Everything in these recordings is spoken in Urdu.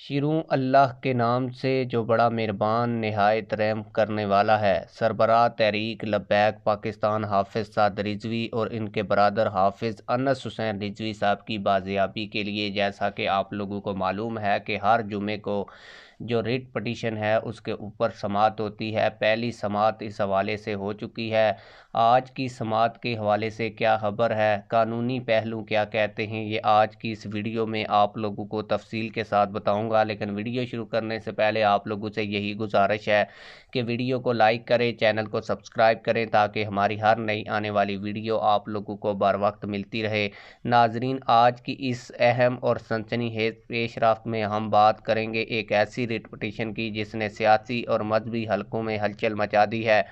شروع اللہ کے نام سے جو بڑا مہربان نہایت رحم کرنے والا ہے۔ سربراہ تحریک لبیک پاکستان حافظ سعد رضوی اور ان کے برادر حافظ انس حسین رضوی صاحب کی بازیابی کے لیے جیسا کہ آپ لوگوں کو معلوم ہے کہ ہر جمعے کو جو ریٹ پٹیشن ہے اس کے اوپر سماعت ہوتی ہے۔ پہلی سماعت اس حوالے سے ہو چکی ہے۔ آج کی سماعت کے حوالے سے کیا خبر ہے، قانونی پہلو کیا کہتے ہیں، یہ آج کی اس ویڈیو میں آپ لوگوں کو تفصیل کے ساتھ بتاؤں گا۔ لیکن ویڈیو شروع کرنے سے پہلے آپ لوگوں سے یہی گزارش ہے کہ ویڈیو کو لائک کریں، چینل کو سبسکرائب کریں تاکہ ہماری ہر نئی آنے والی ویڈیو آپ لوگوں کو بر وقت ملتی رہے۔ ناظرین، آج کی اس اہم اور سنسنی خیز پیش رفت میں ہم بات کریں گے ایک ایسی ریٹ پٹیشن کی جس نے سیاسی اور مذہبی حلقوں میں ہلچل مچا دی ہے۔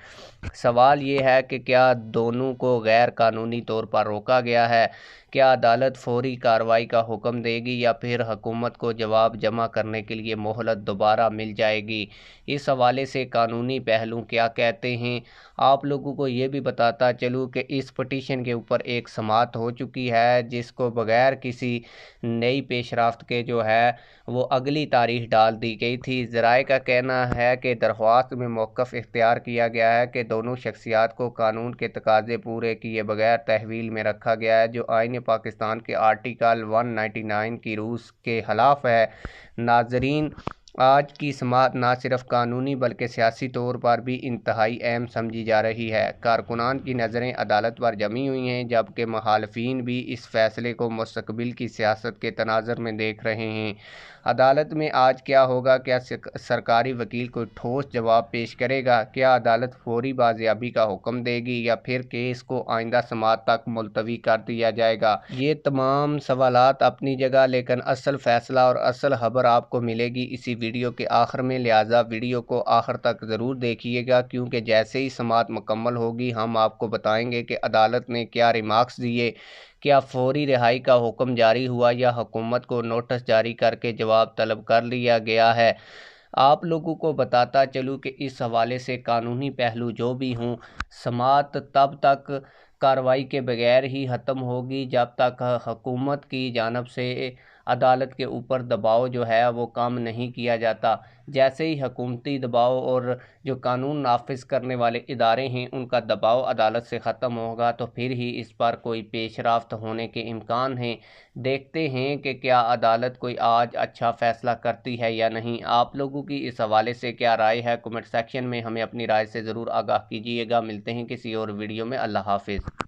سوال یہ ہے کہ کیا دونوں کو غیر قانونی طور پر روکا گیا ہے؟ کیا عدالت فوری کارروائی کا حکم دے گی یا پھر حکومت کو جواب جمع کرنے کے لیے مہلت دوبارہ مل جائے گی؟ اس حوالے سے قانونی پہلو کیا کہتے ہیں، آپ لوگوں کو یہ بھی بتاتا چلوں کہ اس پٹیشن کے اوپر ایک سماعت ہو چکی ہے جس کو بغیر کسی نئی پیش رفت کے جو ہے وہ اگلی تاریخ ڈال دی گئی تھی۔ ذرائع کا کہنا ہے کہ درخواست میں موقف اختیار کیا گیا ہے کہ دونوں شخصیات کو قانون کے تقاضے پورے کیے بغیر تحویل میں رکھا گیا ہے، جو آئین پاکستان کے آرٹیکل 199 کی روح کے خلاف ہے۔ ناظرین، آج کی سماعت نہ صرف قانونی بلکہ سیاسی طور پر بھی انتہائی اہم سمجھی جا رہی ہے۔ کارکنان کی نظریں عدالت پر جمی ہوئی ہیں جبکہ مخالفین بھی اس فیصلے کو مستقبل کی سیاست کے تناظر میں دیکھ رہے ہیں۔ عدالت میں آج کیا ہوگا؟ کیا سرکاری وکیل کوئی ٹھوس جواب پیش کرے گا؟ کیا عدالت فوری بازیابی کا حکم دے گی یا پھر کیس کو آئندہ سماعت تک ملتوی کر دیا جائے گا؟ یہ تمام سوالات اپنی جگہ، لیکن اصل فیصلہ اور اصل خبر آپ کو ملے گی اسی ویڈیو کے آخر میں، لہٰذا ویڈیو کو آخر تک ضرور دیکھیے گا کیونکہ جیسے ہی سماعت مکمل ہوگی ہم آپ کو بتائیں گے کہ عدالت نے کیا ریمارکس دیے، کیا فوری رہائی کا حکم جاری ہوا یا حکومت کو نوٹس جاری کر کے جواب طلب کر لیا گیا ہے۔ آپ لوگوں کو بتاتا چلوں کہ اس حوالے سے قانونی پہلو جو بھی ہوں، سماعت تب تک کارروائی کے بغیر ہی ختم ہوگی جب تک حکومت کی جانب سے عدالت کے اوپر دباؤ جو ہے وہ کم نہیں کیا جاتا۔ جیسے ہی حکومتی دباؤ اور جو قانون نافذ کرنے والے ادارے ہیں ان کا دباؤ عدالت سے ختم ہوگا تو پھر ہی اس پر کوئی پیش رفت ہونے کے امکان ہیں۔ دیکھتے ہیں کہ کیا عدالت کوئی آج اچھا فیصلہ کرتی ہے یا نہیں۔ آپ لوگوں کی اس حوالے سے کیا رائے ہے؟ کمنٹ سیکشن میں ہمیں اپنی رائے سے ضرور آگاہ کیجیے گا۔ ملتے ہیں کسی اور ویڈیو میں۔ اللہ حافظ۔